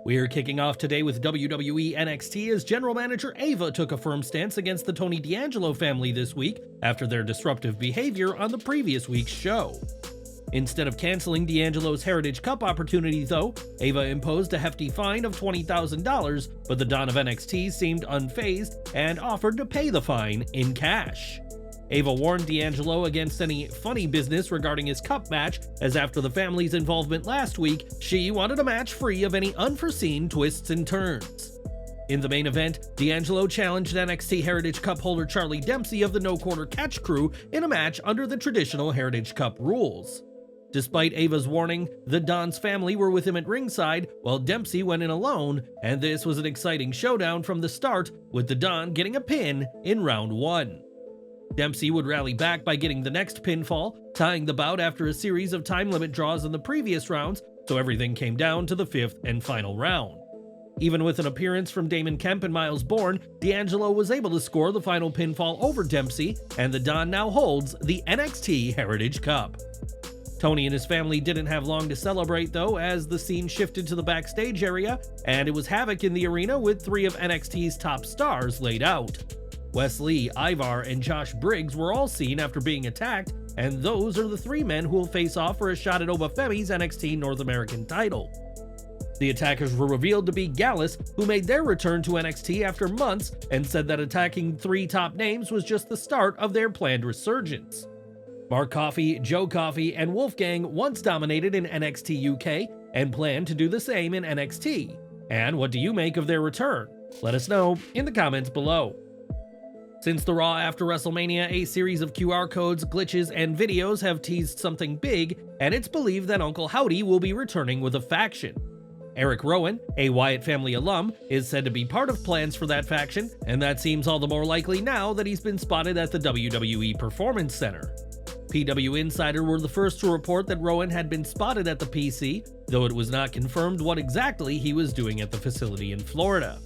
We're kicking off today with WWE NXT as General Manager Ava took a firm stance against the Tony D'Angelo family this week after their disruptive behavior on the previous week's show. Instead of canceling D'Angelo's Heritage Cup opportunity though, Ava imposed a hefty fine of $20,000, but the Don of NXT seemed unfazed and offered to pay the fine in cash. Ava warned D'Angelo against any funny business regarding his cup match, as after the family's involvement last week, she wanted a match free of any unforeseen twists and turns. In the main event, D'Angelo challenged NXT Heritage Cup holder Charlie Dempsey of the No Quarter Catch crew in a match under the traditional Heritage Cup rules. Despite Ava's warning, the Don's family were with him at ringside, while Dempsey went in alone, and this was an exciting showdown from the start, with the Don getting a pin in round 1. Dempsey would rally back by getting the next pinfall, tying the bout after a series of time limit draws in the previous rounds, so everything came down to the 5th and final round. Even with an appearance from Damon Kemp and Miles Bourne, D'Angelo was able to score the final pinfall over Dempsey, and the Don now holds the NXT Heritage Cup. Tony and his family didn't have long to celebrate though, as the scene shifted to the backstage area, and it was havoc in the arena with 3 of NXT's top stars laid out. Wesley, Ivar, and Josh Briggs were all seen after being attacked, and those are the 3 men who will face off for a shot at Femi's NXT North American title. The attackers were revealed to be Gallus, who made their return to NXT after months and said that attacking 3 top names was just the start of their planned resurgence. Mark Coffey, Joe Coffey, and Wolfgang once dominated in NXT UK and plan to do the same in NXT. And what do you make of their return? Let us know in the comments below. Since the Raw after WrestleMania, a series of QR codes, glitches, and videos have teased something big, and it's believed that Uncle Howdy will be returning with a faction. Eric Rowan, a Wyatt family alum, is said to be part of plans for that faction, and that seems all the more likely now that he's been spotted at the WWE Performance Center. PW Insider were the first to report that Rowan had been spotted at the PC, though it was not confirmed what exactly he was doing at the facility in Florida.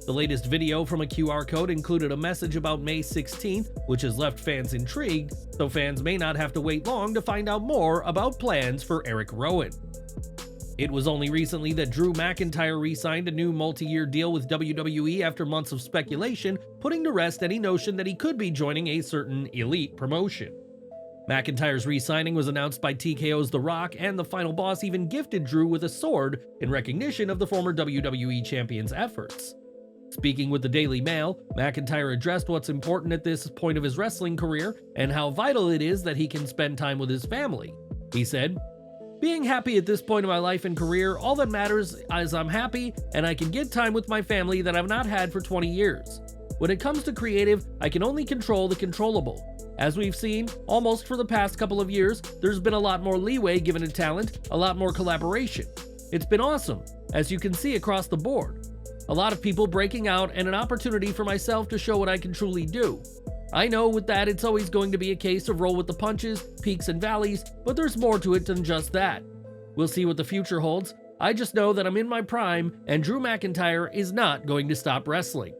The latest video from a QR code included a message about May 16th, which has left fans intrigued, so fans may not have to wait long to find out more about plans for Eric Rowan. It was only recently that Drew McIntyre re-signed a new multi-year deal with WWE after months of speculation, putting to rest any notion that he could be joining a certain elite promotion. McIntyre's re-signing was announced by TKO's The Rock, and the final boss even gifted Drew with a sword in recognition of the former WWE champion's efforts. Speaking with the Daily Mail, McIntyre addressed what's important at this point of his wrestling career and how vital it is that he can spend time with his family. He said, "Being happy at this point of my life and career, all that matters is I'm happy and I can get time with my family that I've not had for 20 years. When it comes to creative, I can only control the controllable. As we've seen, almost for the past couple of years, there's been a lot more leeway given to talent, a lot more collaboration. It's been awesome, as you can see across the board. A lot of people breaking out and an opportunity for myself to show what I can truly do. I know with that it's always going to be a case of roll with the punches, peaks and valleys, but there's more to it than just that. We'll see what the future holds. I just know that I'm in my prime and Drew McIntyre is not going to stop wrestling."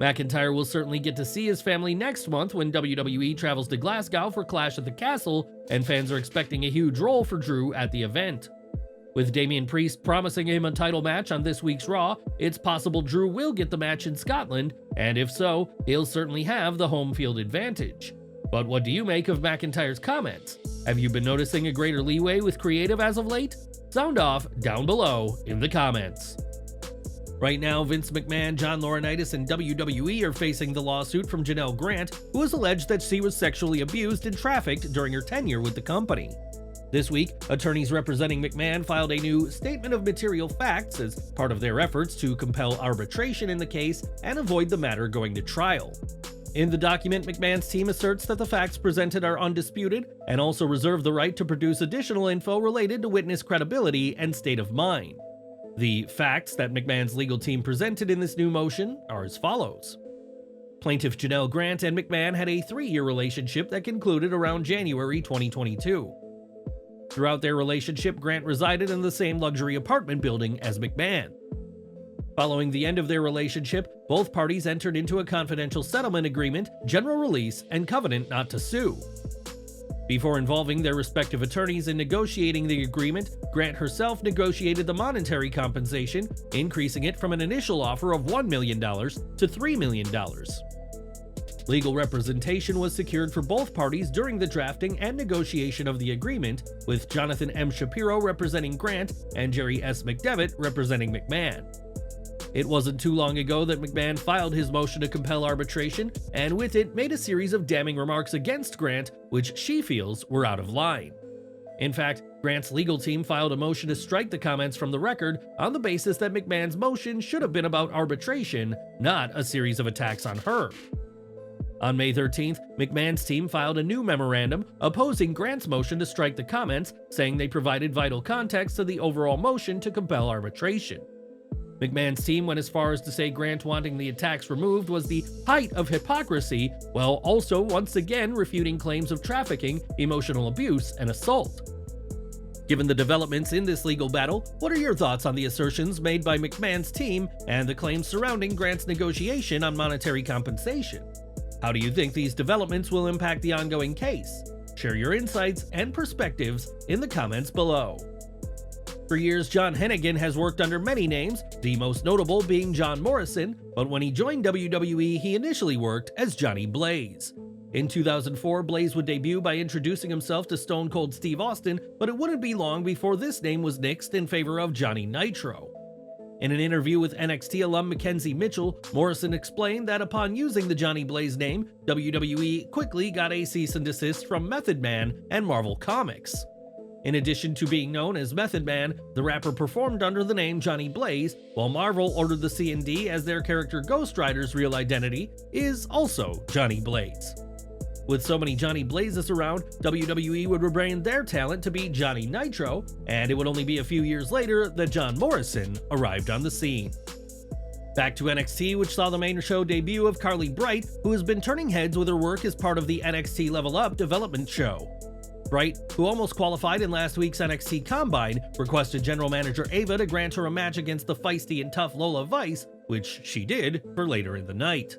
McIntyre will certainly get to see his family next month when WWE travels to Glasgow for Clash at the Castle, and fans are expecting a huge role for Drew at the event. With Damian Priest promising him a title match on this week's Raw, it's possible Drew will get the match in Scotland, and if so, he'll certainly have the home field advantage. But what do you make of McIntyre's comments? Have you been noticing a greater leeway with creative as of late? Sound off down below in the comments. Right now, Vince McMahon, John Laurinaitis, and WWE are facing the lawsuit from Janelle Grant, who has alleged that she was sexually abused and trafficked during her tenure with the company. This week, attorneys representing McMahon filed a new Statement of Material Facts as part of their efforts to compel arbitration in the case and avoid the matter going to trial. In the document, McMahon's team asserts that the facts presented are undisputed and also reserve the right to produce additional info related to witness credibility and state of mind. The facts that McMahon's legal team presented in this new motion are as follows. Plaintiff Janelle Grant and McMahon had a 3-year relationship that concluded around January 2022. Throughout their relationship, Grant resided in the same luxury apartment building as McMahon. Following the end of their relationship, both parties entered into a confidential settlement agreement, general release, and covenant not to sue. Before involving their respective attorneys in negotiating the agreement, Grant herself negotiated the monetary compensation, increasing it from an initial offer of $1 million to $3 million. Legal representation was secured for both parties during the drafting and negotiation of the agreement, with Jonathan M. Shapiro representing Grant and Jerry S. McDevitt representing McMahon. It wasn't too long ago that McMahon filed his motion to compel arbitration, and with it made a series of damning remarks against Grant, which she feels were out of line. In fact, Grant's legal team filed a motion to strike the comments from the record on the basis that McMahon's motion should have been about arbitration, not a series of attacks on her. On May 13th, McMahon's team filed a new memorandum opposing Grant's motion to strike the comments, saying they provided vital context to the overall motion to compel arbitration. McMahon's team went as far as to say Grant wanting the attacks removed was the height of hypocrisy, while also once again refuting claims of trafficking, emotional abuse, and assault. Given the developments in this legal battle, what are your thoughts on the assertions made by McMahon's team and the claims surrounding Grant's negotiation on monetary compensation? How do you think these developments will impact the ongoing case? Share your insights and perspectives in the comments below. For years, John Hennigan has worked under many names, the most notable being John Morrison, but when he joined WWE, he initially worked as Johnny Blaze. In 2004, Blaze would debut by introducing himself to Stone Cold Steve Austin, but it wouldn't be long before this name was nixed in favor of Johnny Nitro. In an interview with NXT alum Mackenzie Mitchell, Morrison explained that upon using the Johnny Blaze name, WWE quickly got a cease and desist from Method Man and Marvel Comics. In addition to being known as Method Man, the rapper performed under the name Johnny Blaze, while Marvel ordered the C&D as their character Ghost Rider's real identity is also Johnny Blaze. With so many Johnny Blazes around, WWE would rebrand their talent to be Johnny Nitro, and it would only be a few years later that John Morrison arrived on the scene. Back to NXT, which saw the main show debut of Carly Bright, who has been turning heads with her work as part of the NXT Level Up development show. Bright, who almost qualified in last week's NXT Combine, requested General Manager Ava to grant her a match against the feisty and tough Lola Vice, which she did for later in the night.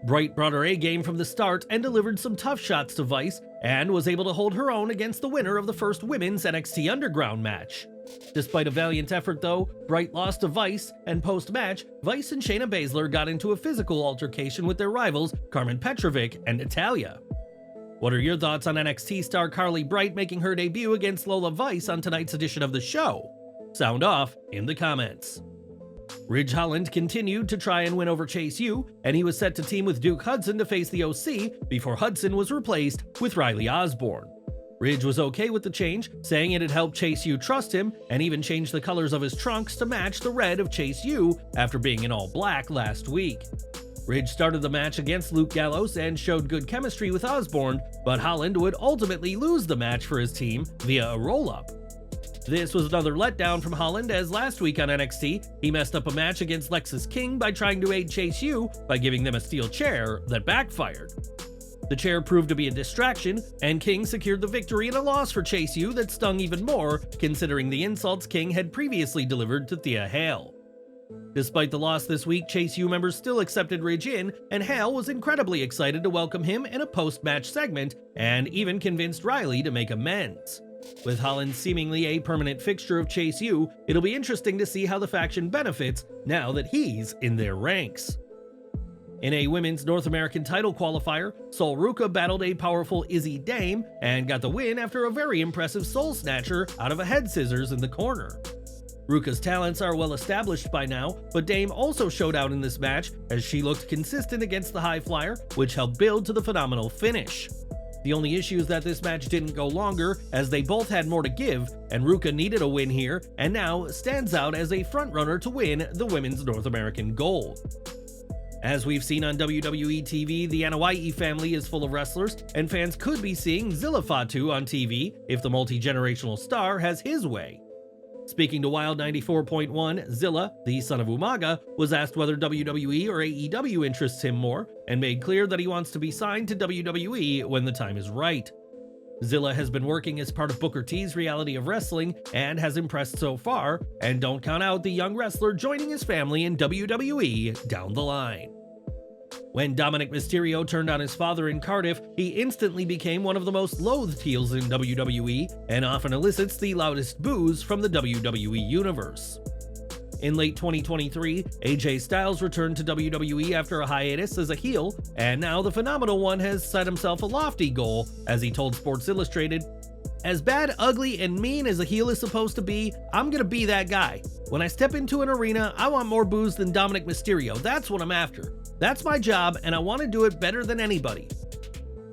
Bright brought her A-game from the start and delivered some tough shots to Vice, and was able to hold her own against the winner of the first women's NXT Underground match. Despite a valiant effort though, Bright lost to Vice, and post-match, Vice and Shayna Baszler got into a physical altercation with their rivals Carmen Petrovic and Natalya. What are your thoughts on NXT star Carly Bright making her debut against Lola Vice on tonight's edition of the show? Sound off in the comments. Ridge Holland continued to try and win over Chase U, and he was set to team with Duke Hudson to face the OC before Hudson was replaced with Riley Osborne. Ridge was okay with the change, saying it had helped Chase U trust him, and even changed the colors of his trunks to match the red of Chase U after being in all black last week. Ridge started the match against Luke Gallows and showed good chemistry with Osborne, but Holland would ultimately lose the match for his team via a roll-up. This was another letdown from Holland, as last week on NXT, he messed up a match against Lexis King by trying to aid Chase U by giving them a steel chair that backfired. The chair proved to be a distraction, and King secured the victory in a loss for Chase U that stung even more, considering the insults King had previously delivered to Thea Hale. Despite the loss this week, Chase U members still accepted Ridge in, and Hale was incredibly excited to welcome him in a post-match segment, and even convinced Riley to make amends. With Holland seemingly a permanent fixture of Chase U, it'll be interesting to see how the faction benefits now that he's in their ranks. In a women's North American title qualifier, Sol Ruca battled a powerful Izzi Dame and got the win after a very impressive soul snatcher out of a head scissors in the corner. Ruca's talents are well established by now, but Dame also showed out in this match as she looked consistent against the high flyer, which helped build to the phenomenal finish. The only issue is that this match didn't go longer, as they both had more to give, and Ruca needed a win here, and now stands out as a frontrunner to win the Women's North American Gold. As we've seen on WWE TV, the Anoa'i family is full of wrestlers, and fans could be seeing Zilla Fatu on TV if the multi-generational star has his way. Speaking to Wild 94.1, Zilla, the son of Umaga, was asked whether WWE or AEW interests him more, and made clear that he wants to be signed to WWE when the time is right. Zilla has been working as part of Booker T's Reality of Wrestling and has impressed so far, and don't count out the young wrestler joining his family in WWE down the line. When Dominik Mysterio turned on his father in Cardiff, he instantly became one of the most loathed heels in WWE and often elicits the loudest boos from the WWE universe. In late 2023, AJ Styles returned to WWE after a hiatus as a heel, and now the Phenomenal One has set himself a lofty goal, as he told Sports Illustrated, "As bad, ugly, and mean as a heel is supposed to be, I'm gonna be that guy. When I step into an arena, I want more boos than Dominik Mysterio. That's what I'm after. That's my job, and I want to do it better than anybody."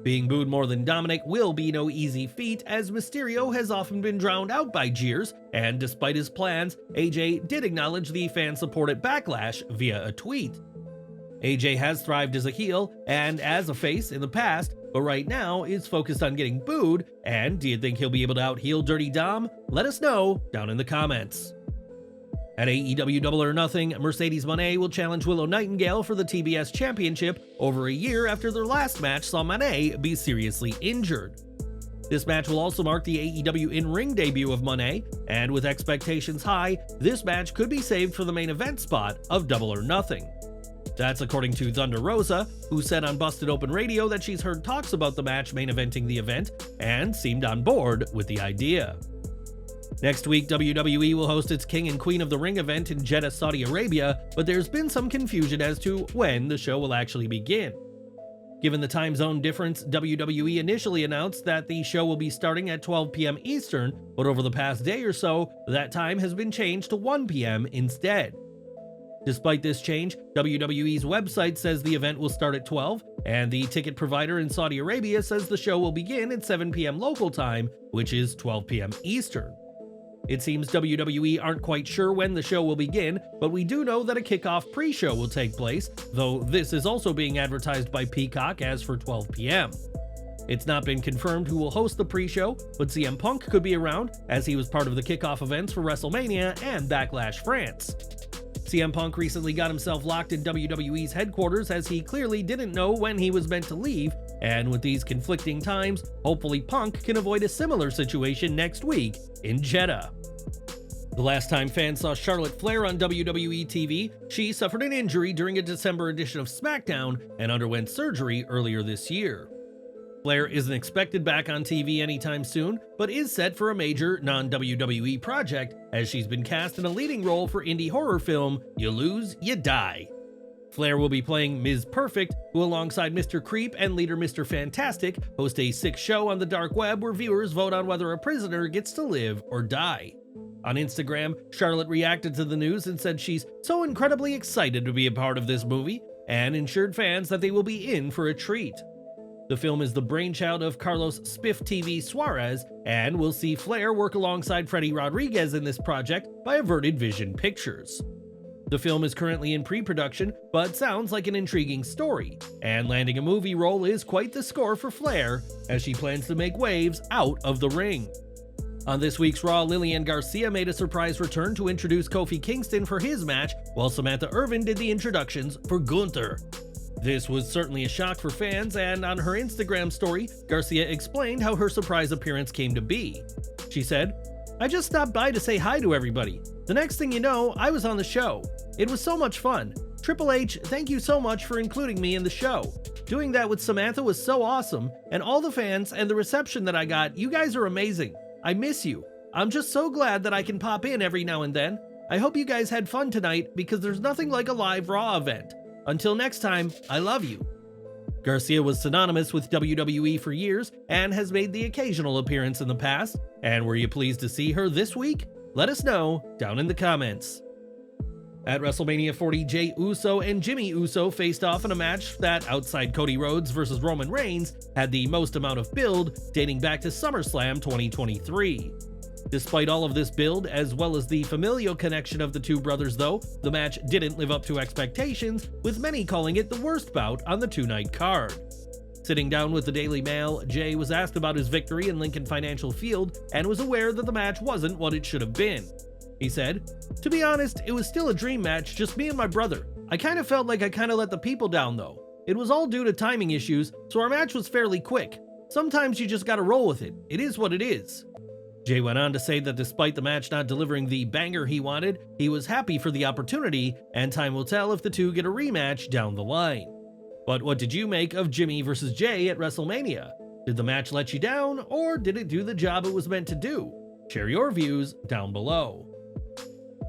Being booed more than Dominik will be no easy feat, as Mysterio has often been drowned out by jeers, and despite his plans, AJ did acknowledge the fan support at Backlash via a tweet. AJ has thrived as a heel and as a face in the past, but right now is focused on getting booed, and do you think he'll be able to out-heel Dirty Dom? Let us know down in the comments. At AEW Double or Nothing, Mercedes Mone will challenge Willow Nightingale for the TBS Championship over a year after their last match saw Mone be seriously injured. This match will also mark the AEW in-ring debut of Mone, and with expectations high, this match could be saved for the main event spot of Double or Nothing. That's according to Thunder Rosa, who said on Busted Open Radio that she's heard talks about the match main eventing the event, and seemed on board with the idea. Next week, WWE will host its King and Queen of the Ring event in Jeddah, Saudi Arabia, but there's been some confusion as to when the show will actually begin. Given the time zone difference, WWE initially announced that the show will be starting at 12 p.m. Eastern, but over the past day or so, that time has been changed to 1 p.m. instead. Despite this change, WWE's website says the event will start at 12, and the ticket provider in Saudi Arabia says the show will begin at 7 p.m. local time, which is 12 p.m. Eastern. It seems WWE aren't quite sure when the show will begin, but we do know that a kickoff pre-show will take place, though this is also being advertised by Peacock as for 12 p.m. It's not been confirmed who will host the pre-show, but CM Punk could be around, as he was part of the kickoff events for WrestleMania and Backlash France. CM Punk recently got himself locked in WWE's headquarters as he clearly didn't know when he was meant to leave, and with these conflicting times, hopefully Punk can avoid a similar situation next week in Jeddah. The last time fans saw Charlotte Flair on WWE TV, she suffered an injury during a December edition of SmackDown and underwent surgery earlier this year. Flair isn't expected back on TV anytime soon, but is set for a major non-WWE project as she's been cast in a leading role for indie horror film You Lose, You Die. Flair will be playing Ms. Perfect, who alongside Mr. Creep and leader Mr. Fantastic host a sick show on the dark web where viewers vote on whether a prisoner gets to live or die. On Instagram, Charlotte reacted to the news and said she's so incredibly excited to be a part of this movie, and assured fans that they will be in for a treat. The film is the brainchild of Carlos Spiff TV Suarez, and we'll see Flair work alongside Freddy Rodriguez in this project by Averted Vision Pictures. The film is currently in pre-production, but sounds like an intriguing story, and landing a movie role is quite the score for Flair, as she plans to make waves out of the ring. On this week's Raw, Lilian Garcia made a surprise return to introduce Kofi Kingston for his match, while Samantha Irvin did the introductions for Gunther. This was certainly a shock for fans, and on her Instagram story, Garcia explained how her surprise appearance came to be. She said, "I just stopped by to say hi to everybody. The next thing you know, I was on the show. It was so much fun. Triple H, thank you so much for including me in the show. Doing that with Samantha was so awesome, and all the fans and the reception that I got, you guys are amazing. I miss you. I'm just so glad that I can pop in every now and then. I hope you guys had fun tonight, because there's nothing like a live Raw event. Until next time, I love you." Garcia was synonymous with WWE for years and has made the occasional appearance in the past. And were you pleased to see her this week? Let us know down in the comments. At WrestleMania 40, Jey Uso and Jimmy Uso faced off in a match that, outside Cody Rhodes versus Roman Reigns, had the most amount of build dating back to SummerSlam 2023. Despite all of this build, as well as the familial connection of the two brothers though, the match didn't live up to expectations, with many calling it the worst bout on the two-night card. Sitting down with the Daily Mail, Jey was asked about his victory in Lincoln Financial Field and was aware that the match wasn't what it should have been. He said, "To be honest, it was still a dream match, just me and my brother. I kind of felt like I kind of let the people down though. It was all due to timing issues, so our match was fairly quick. Sometimes you just gotta roll with it. It is what it is." Jey went on to say that despite the match not delivering the banger he wanted, he was happy for the opportunity, and time will tell if the two get a rematch down the line. But what did you make of Jimmy vs. Jay at WrestleMania? Did the match let you down, or did it do the job it was meant to do? Share your views down below.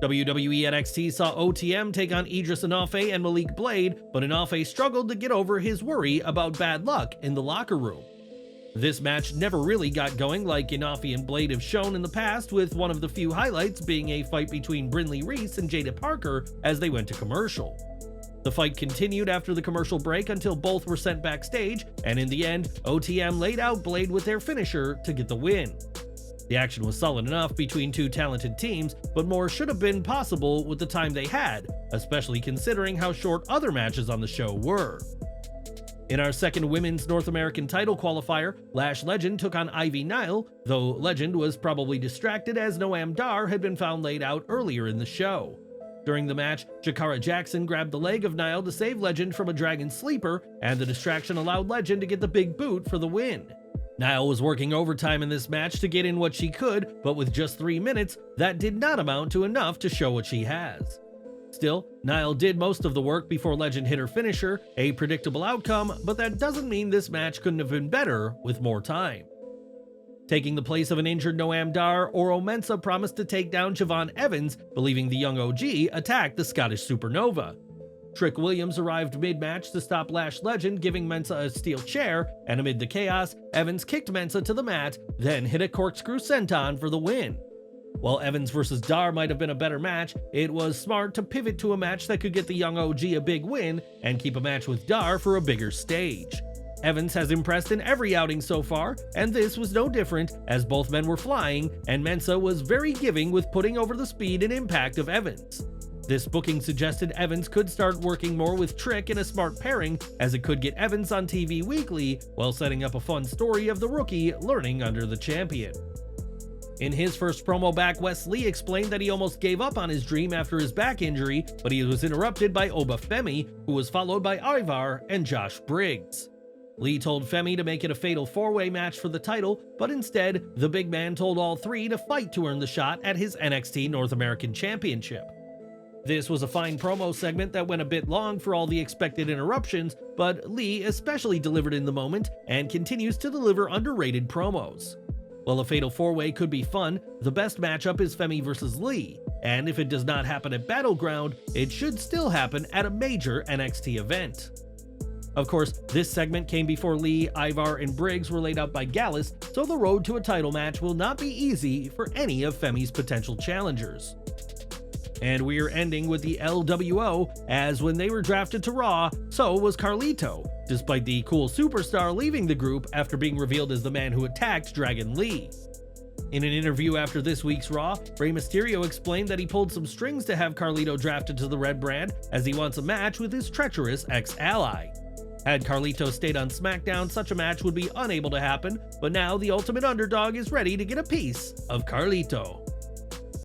WWE NXT saw OTM take on Edris Enofe and Malik Blade, but Enofe struggled to get over his worry about bad luck in the locker room. This match never really got going like Enofe and Blade have shown in the past, with one of the few highlights being a fight between Brindley Reese and Jada Parker as they went to commercial. The fight continued after the commercial break until both were sent backstage, and in the end, OTM laid out Blade with their finisher to get the win. The action was solid enough between two talented teams, but more should have been possible with the time they had, especially considering how short other matches on the show were. In our second women's North American title qualifier, Lash Legend took on Ivy Nile, though Legend was probably distracted as Noam Dar had been found laid out earlier in the show. During the match, Jakara Jackson grabbed the leg of Nile to save Legend from a dragon sleeper, and the distraction allowed Legend to get the big boot for the win. Nile was working overtime in this match to get in what she could, but with just 3 minutes, that did not amount to enough to show what she has. Still, Nile did most of the work before Legend hit her finisher, a predictable outcome, but that doesn't mean this match couldn't have been better with more time. Taking the place of an injured Noam Dar, Oro Mensah promised to take down Siobhan Evans, believing the young OG attacked the Scottish Supernova. Trick Williams arrived mid-match to stop Lash Legend, giving Mensah a steel chair, and amid the chaos, Evans kicked Mensah to the mat, then hit a corkscrew senton for the win. While Evans vs. Dar might have been a better match, it was smart to pivot to a match that could get the young OG a big win and keep a match with Dar for a bigger stage. Evans has impressed in every outing so far, and this was no different, as both men were flying, and Mensah was very giving with putting over the speed and impact of Evans. This booking suggested Evans could start working more with Trick in a smart pairing, as it could get Evans on TV weekly, while setting up a fun story of the rookie learning under the champion. In his first promo back, Wes Lee explained that he almost gave up on his dream after his back injury, but he was interrupted by Oba Femi, who was followed by Ivar and Josh Briggs. Lee told Femi to make it a fatal four-way match for the title, but instead, the big man told all three to fight to earn the shot at his NXT North American Championship. This was a fine promo segment that went a bit long for all the expected interruptions, but Lee especially delivered in the moment and continues to deliver underrated promos. While a fatal four-way could be fun, the best matchup is Femi vs. Lee, and if it does not happen at Battleground, it should still happen at a major NXT event. Of course, this segment came before Lee, Ivar, and Briggs were laid out by Gallus, so the road to a title match will not be easy for any of Femi's potential challengers. And we're ending with the LWO, as when they were drafted to Raw, so was Carlito, despite the cool superstar leaving the group after being revealed as the man who attacked Dragon Lee. In an interview after this week's Raw, Rey Mysterio explained that he pulled some strings to have Carlito drafted to the Red Brand, as he wants a match with his treacherous ex-ally. Had Carlito stayed on SmackDown, such a match would be unable to happen, but now the ultimate underdog is ready to get a piece of Carlito.